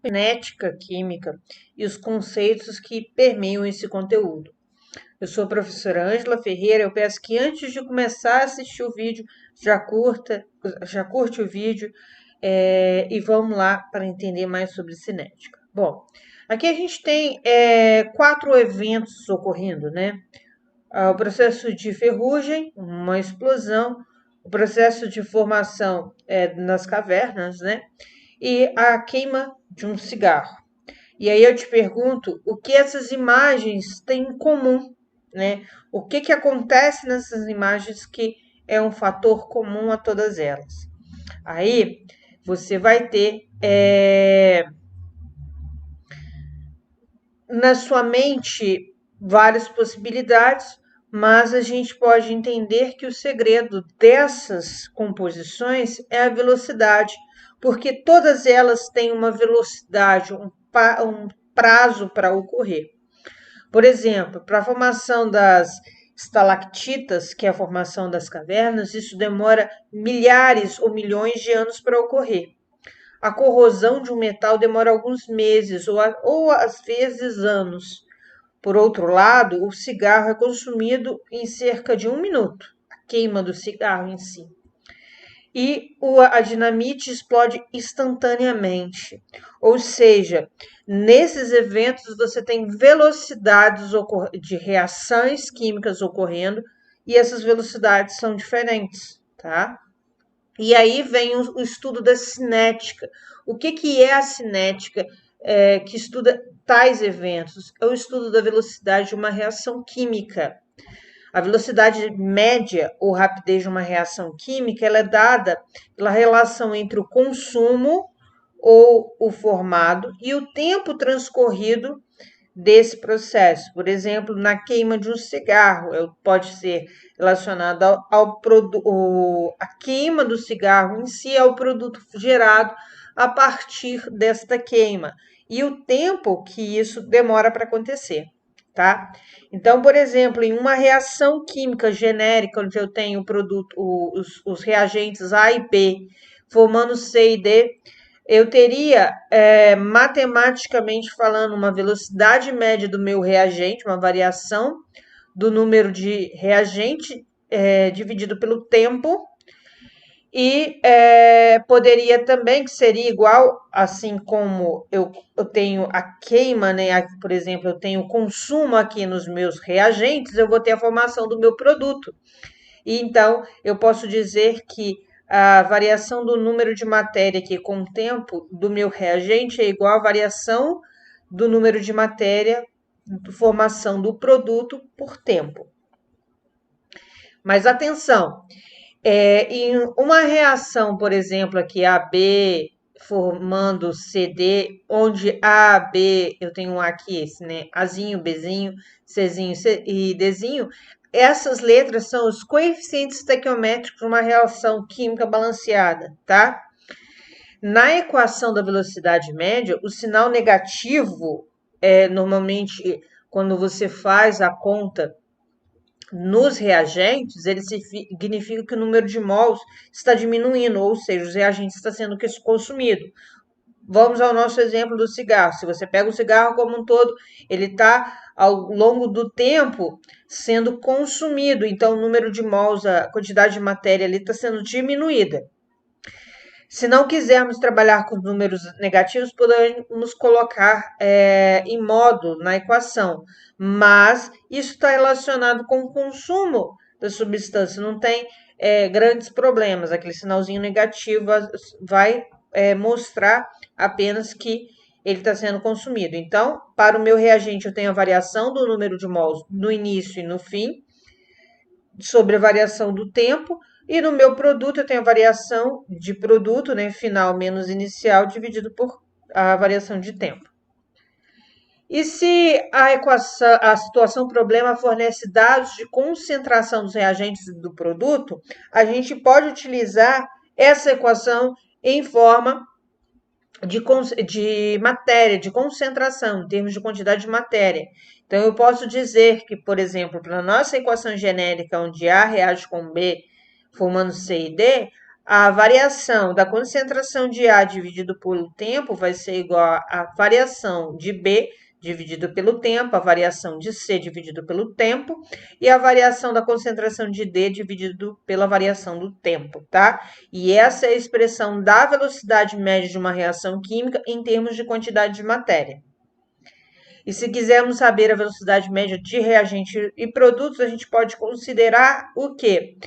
Cinética química e os conceitos que permeiam esse conteúdo. Eu sou a professora Ângela Ferreira. Eu peço que antes de começar a assistir o vídeo, já curte o vídeo e vamos lá para entender mais sobre cinética. Bom, aqui a gente tem 4 eventos ocorrendo, né? O processo de ferrugem, uma explosão, o processo de formação nas cavernas, né? E a queima de um cigarro. E aí eu te pergunto, o que essas imagens têm em comum, né? O que acontece nessas imagens que é um fator comum a todas elas? Aí você vai ter na sua mente várias possibilidades, mas a gente pode entender que o segredo dessas composições é a velocidade, porque todas elas têm uma velocidade, um prazo para ocorrer. Por exemplo, para a formação das estalactitas, que é a formação das cavernas, isso demora milhares ou milhões de anos para ocorrer. A corrosão de um metal demora alguns meses ou às vezes anos. Por outro lado, o cigarro é consumido em cerca de 1 minuto, a queima do cigarro em si. E a dinamite explode instantaneamente. Ou seja, nesses eventos você tem velocidades de reações químicas ocorrendo e essas velocidades são diferentes, tá? E aí vem o estudo da cinética. O que é a cinética que estuda tais eventos? É o estudo da velocidade de uma reação química. A velocidade média ou rapidez de uma reação química ela é dada pela relação entre o consumo ou o formado e o tempo transcorrido desse processo. Por exemplo, na queima de um cigarro, pode ser relacionado à queima do cigarro em si, ao produto gerado a partir desta queima e o tempo que isso demora para acontecer, tá? Então, por exemplo, em uma reação química genérica, onde eu tenho os reagentes A e B formando C e D, eu teria, matematicamente falando, uma velocidade média do meu reagente, uma variação do número de reagente dividido pelo tempo, e poderia também, que seria igual, assim como eu tenho a queima, né? Aqui, por exemplo, eu tenho consumo aqui nos meus reagentes, eu vou ter a formação do meu produto. E então, eu posso dizer que a variação do número de matéria aqui com o tempo do meu reagente é igual à variação do número de matéria, formação do produto por tempo. Mas atenção, em uma reação, por exemplo, aqui AB formando CD, onde A, B, eu tenho um A aqui, esse, né? Azinho, Bzinho, Czinho e Dzinho, essas letras são os coeficientes estequiométricos de uma reação química balanceada, tá? Na equação da velocidade média, o sinal negativo normalmente, quando você faz a conta nos reagentes, ele significa que o número de mols está diminuindo, ou seja, os reagentes estão sendo consumidos. Vamos ao nosso exemplo do cigarro. Se você pega o cigarro como um todo, ele está, ao longo do tempo, sendo consumido. Então, o número de mols, a quantidade de matéria ali está sendo diminuída. Se não quisermos trabalhar com números negativos, podemos colocar em modo na equação, mas isso está relacionado com o consumo da substância, não tem grandes problemas. Aquele sinalzinho negativo vai mostrar apenas que ele está sendo consumido. Então, para o meu reagente, eu tenho a variação do número de mols no início e no fim, sobre a variação do tempo, e no meu produto eu tenho a variação de produto, né, final menos inicial, dividido por a variação de tempo. E se a equação, a situação problema fornece dados de concentração dos reagentes do produto, a gente pode utilizar essa equação em forma de matéria, de concentração, em termos de quantidade de matéria. Então, eu posso dizer que, por exemplo, para a nossa equação genérica, onde A reage com B, formando C e D, a variação da concentração de A dividido pelo tempo vai ser igual à variação de B dividido pelo tempo, a variação de C dividido pelo tempo e a variação da concentração de D dividido pela variação do tempo, tá? E essa é a expressão da velocidade média de uma reação química em termos de quantidade de matéria. E se quisermos saber a velocidade média de reagente e produtos, a gente pode considerar o quê?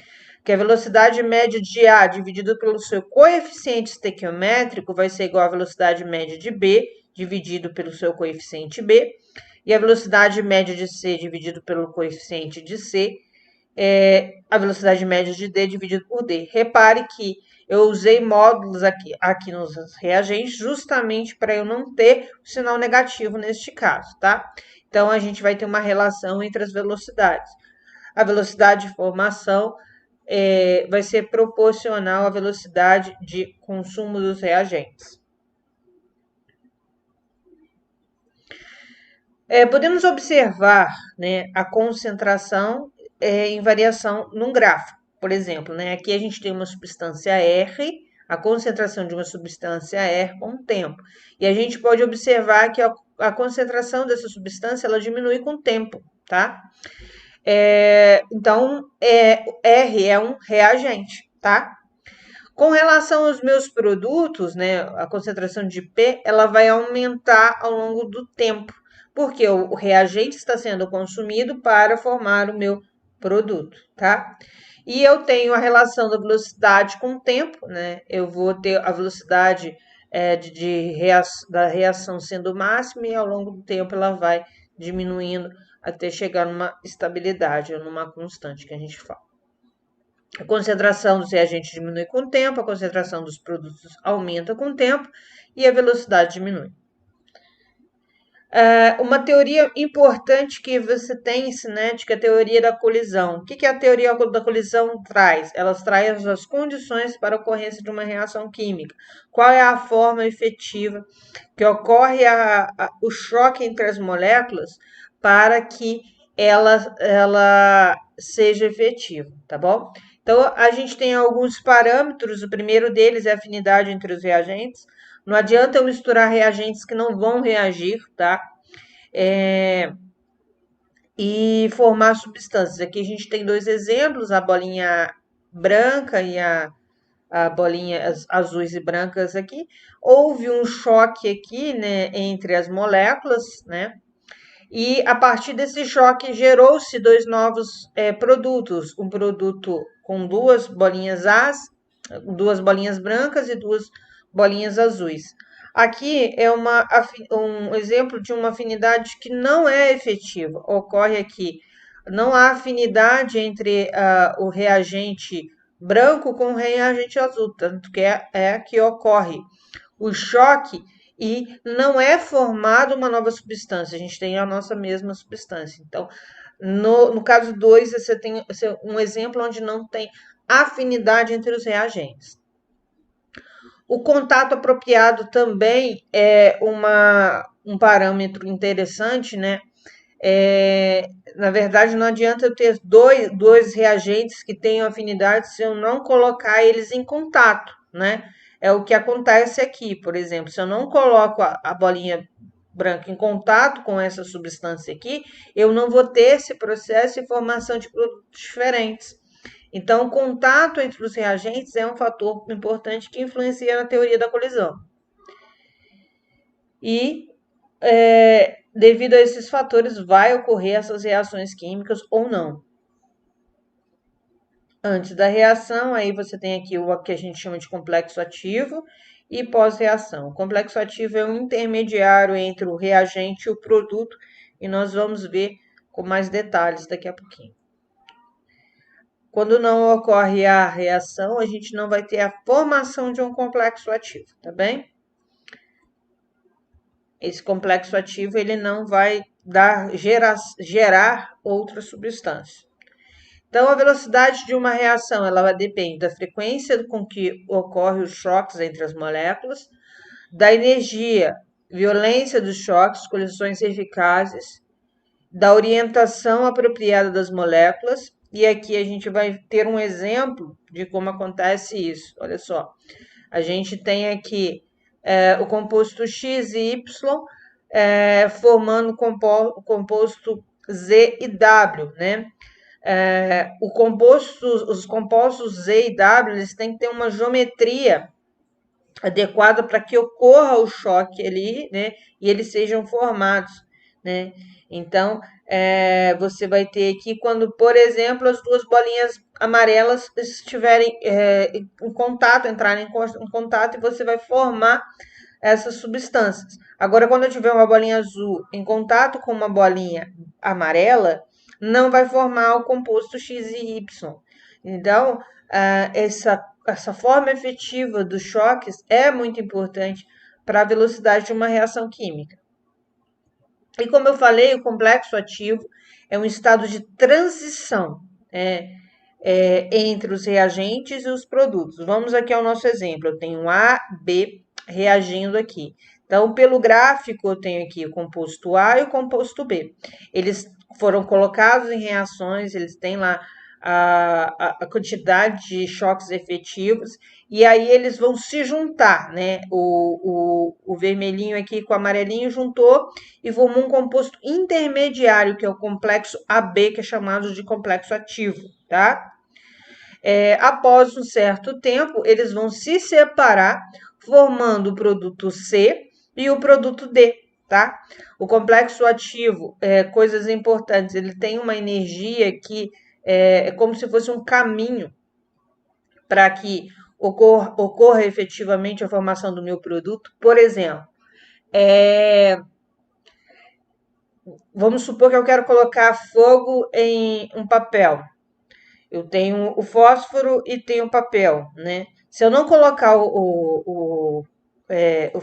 Que a velocidade média de A dividido pelo seu coeficiente estequiométrico vai ser igual à velocidade média de B dividido pelo seu coeficiente B, e a velocidade média de C dividido pelo coeficiente de C é a velocidade média de D dividido por D. Repare que eu usei módulos aqui nos reagentes justamente para eu não ter o sinal negativo neste caso, tá? Então, a gente vai ter uma relação entre as velocidades. A velocidade de formação vai ser proporcional à velocidade de consumo dos reagentes. Podemos observar, né, a concentração em variação num gráfico. Por exemplo, né, aqui a gente tem uma substância R, a concentração de uma substância R com o tempo. E a gente pode observar que a concentração dessa substância ela diminui com o tempo, tá? Então, R é um reagente, tá? Com relação aos meus produtos, né, a concentração de P, ela vai aumentar ao longo do tempo, porque o reagente está sendo consumido para formar o meu produto, tá? E eu tenho a relação da velocidade com o tempo, né? Eu vou ter a velocidade da reação sendo máxima e ao longo do tempo ela vai diminuindo até chegar numa estabilidade ou numa constante que a gente fala. A concentração dos reagentes diminui com o tempo, a concentração dos produtos aumenta com o tempo e a velocidade diminui. Uma teoria importante que você tem em cinética é a teoria da colisão. O que a teoria da colisão traz? Ela traz as condições para a ocorrência de uma reação química. Qual é a forma efetiva que ocorre o choque entre as moléculas para que ela seja efetiva, tá bom? Então, a gente tem alguns parâmetros, o primeiro deles é a afinidade entre os reagentes. Não adianta eu misturar reagentes que não vão reagir, tá? E formar substâncias. Aqui a gente tem dois exemplos, a bolinha branca e a bolinha azuis e brancas aqui. Houve um choque aqui, né, entre as moléculas, né? E a partir desse choque gerou-se dois novos produtos. Um produto com duas bolinhas brancas e duas bolinhas azuis. Aqui é um exemplo de uma afinidade que não é efetiva. Ocorre aqui, não há afinidade entre o reagente branco com o reagente azul, tanto que é que ocorre o choque e não é formada uma nova substância, a gente tem a nossa mesma substância. Então, no caso 2, você tem um exemplo onde não tem afinidade entre os reagentes. O contato apropriado também é um parâmetro interessante, né? Na verdade, não adianta eu ter dois reagentes que tenham afinidade se eu não colocar eles em contato, né? É o que acontece aqui, por exemplo, se eu não coloco a bolinha branca em contato com essa substância aqui, eu não vou ter esse processo de formação de produtos diferentes. Então, o contato entre os reagentes é um fator importante que influencia na teoria da colisão. E, devido a esses fatores, vai ocorrer essas reações químicas ou não. Antes da reação, aí você tem aqui o que a gente chama de complexo ativo e pós-reação. O complexo ativo é um intermediário entre o reagente e o produto, e nós vamos ver com mais detalhes daqui a pouquinho. Quando não ocorre a reação, a gente não vai ter a formação de um complexo ativo, tá bem? Esse complexo ativo ele não vai gerar outra substância. Então, a velocidade de uma reação ela depende da frequência com que ocorrem os choques entre as moléculas, da energia, violência dos choques, colisões eficazes, da orientação apropriada das moléculas E aqui a gente vai ter um exemplo de como acontece isso. Olha só, a gente tem aqui o composto X e Y formando o composto Z e W, né? Os compostos Z e W, eles têm que ter uma geometria adequada para que ocorra o choque ali, né? E eles sejam formados, né? Então, você vai ter aqui quando, por exemplo, as duas bolinhas amarelas estiverem em contato, entrarem em contato, e você vai formar essas substâncias. Agora, quando eu tiver uma bolinha azul em contato com uma bolinha amarela, não vai formar o composto X e Y. Então, essa forma efetiva dos choques é muito importante para a velocidade de uma reação química. E como eu falei, o complexo ativo é um estado de transição entre os reagentes e os produtos. Vamos aqui ao nosso exemplo. Eu tenho A, B reagindo aqui. Então, pelo gráfico, eu tenho aqui o composto A e o composto B. Eles foram colocados em reações, eles têm lá a quantidade de choques efetivos, e aí eles vão se juntar, né? O vermelhinho aqui com o amarelinho juntou e formou um composto intermediário, que é o complexo AB, que é chamado de complexo ativo, tá? Após um certo tempo, eles vão se separar, formando o produto C e o produto D, tá? O complexo ativo, coisas importantes, ele tem uma energia que é como se fosse um caminho para que ocorra efetivamente a formação do meu produto. Por exemplo, vamos supor que eu quero colocar fogo em um papel. Eu tenho o fósforo e tenho o papel, né? Se eu não colocar o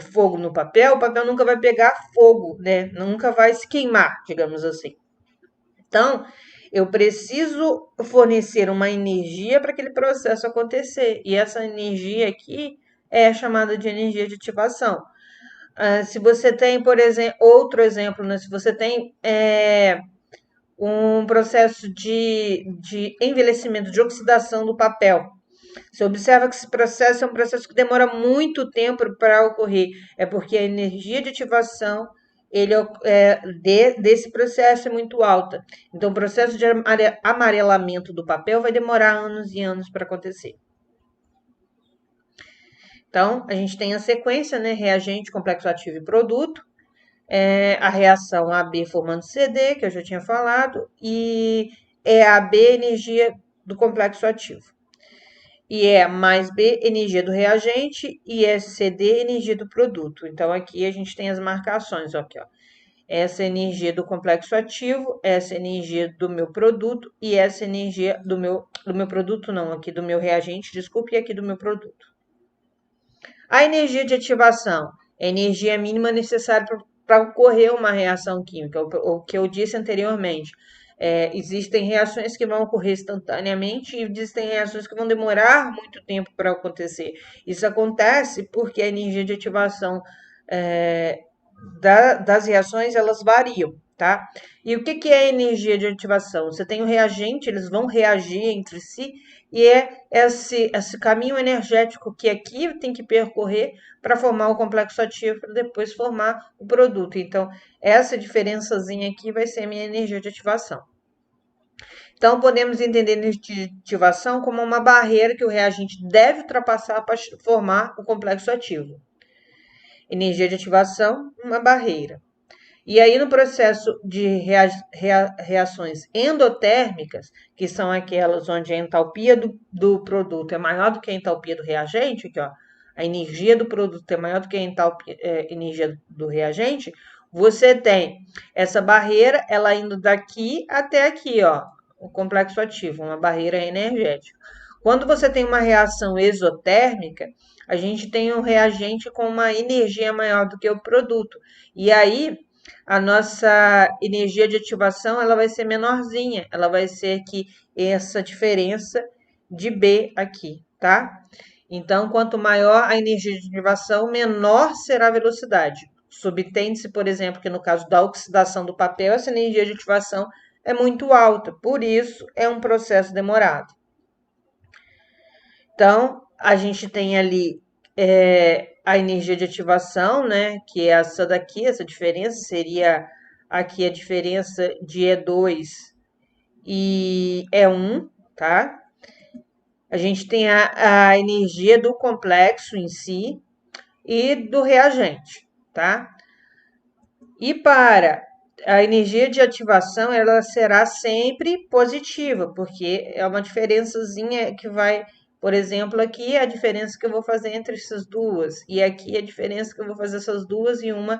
fogo no papel, o papel nunca vai pegar fogo, né? Nunca vai se queimar, digamos assim. Então, eu preciso fornecer uma energia para aquele processo acontecer. E essa energia aqui é chamada de energia de ativação. Se você tem, por exemplo, outro exemplo, né? Se você tem um processo de envelhecimento, de oxidação do papel. Você observa que esse processo é um processo que demora muito tempo para ocorrer. É porque a energia de ativação desse processo é muito alta. Então, o processo de amarelamento do papel vai demorar anos e anos para acontecer. Então, a gente tem a sequência, né? Reagente, complexo ativo e produto. A reação AB formando CD, que eu já tinha falado, e AB energia do complexo ativo. E mais B energia do reagente e CD energia do produto. Então, aqui a gente tem as marcações, aqui, ó. Essa energia do complexo ativo, essa energia do meu produto e essa energia do meu produto, não, aqui do meu reagente, desculpe, e aqui do meu produto. A energia de ativação é a energia mínima necessária para ocorrer uma reação química, o que eu disse anteriormente. Existem reações que vão ocorrer instantaneamente e existem reações que vão demorar muito tempo para acontecer. Isso acontece porque a energia de ativação das reações, elas variam, tá? E o que é a energia de ativação? Você tem o reagente, eles vão reagir entre si, e é esse caminho energético que aqui tem que percorrer para formar o complexo ativo, para depois formar o produto. Então, essa diferençazinha aqui vai ser a minha energia de ativação. Então, podemos entender a energia de ativação como uma barreira que o reagente deve ultrapassar para formar o complexo ativo. Energia de ativação, uma barreira. E aí, no processo de reações endotérmicas, que são aquelas onde a entalpia do produto é maior do que a entalpia do reagente, aqui, ó, a energia do produto é maior do que a energia do reagente, você tem essa barreira, ela indo daqui até aqui, ó, o complexo ativo, uma barreira energética. Quando você tem uma reação exotérmica, a gente tem um reagente com uma energia maior do que o produto. E aí, a nossa energia de ativação ela vai ser menorzinha, ela vai ser aqui essa diferença de B aqui, tá? Então, quanto maior a energia de ativação, menor será a velocidade. Subtende-se, por exemplo, que no caso da oxidação do papel, essa energia de ativação é muito alta, por isso é um processo demorado. Então, a gente tem ali a energia de ativação, né? Que é essa daqui, essa diferença seria aqui a diferença de E2 e E1, tá? A gente tem a energia do complexo em si e do reagente, tá? E para a energia de ativação, ela será sempre positiva, porque é uma diferençazinha que vai, por exemplo, aqui é a diferença que eu vou fazer entre essas duas, e aqui a diferença que eu vou fazer essas duas, e uma,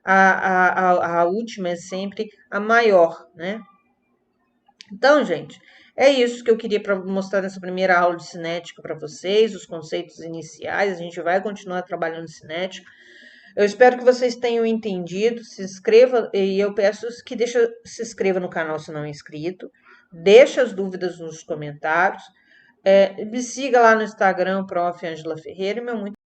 a última é sempre a maior, né? Então, gente, é isso que eu queria mostrar nessa primeira aula de cinética para vocês, os conceitos iniciais. A gente vai continuar trabalhando cinética. Eu espero que vocês tenham entendido. Se inscreva e eu peço que se inscreva no canal se não é inscrito. Deixa as dúvidas nos comentários. Me siga lá no Instagram, Prof. Ângela Ferreira. Meu muito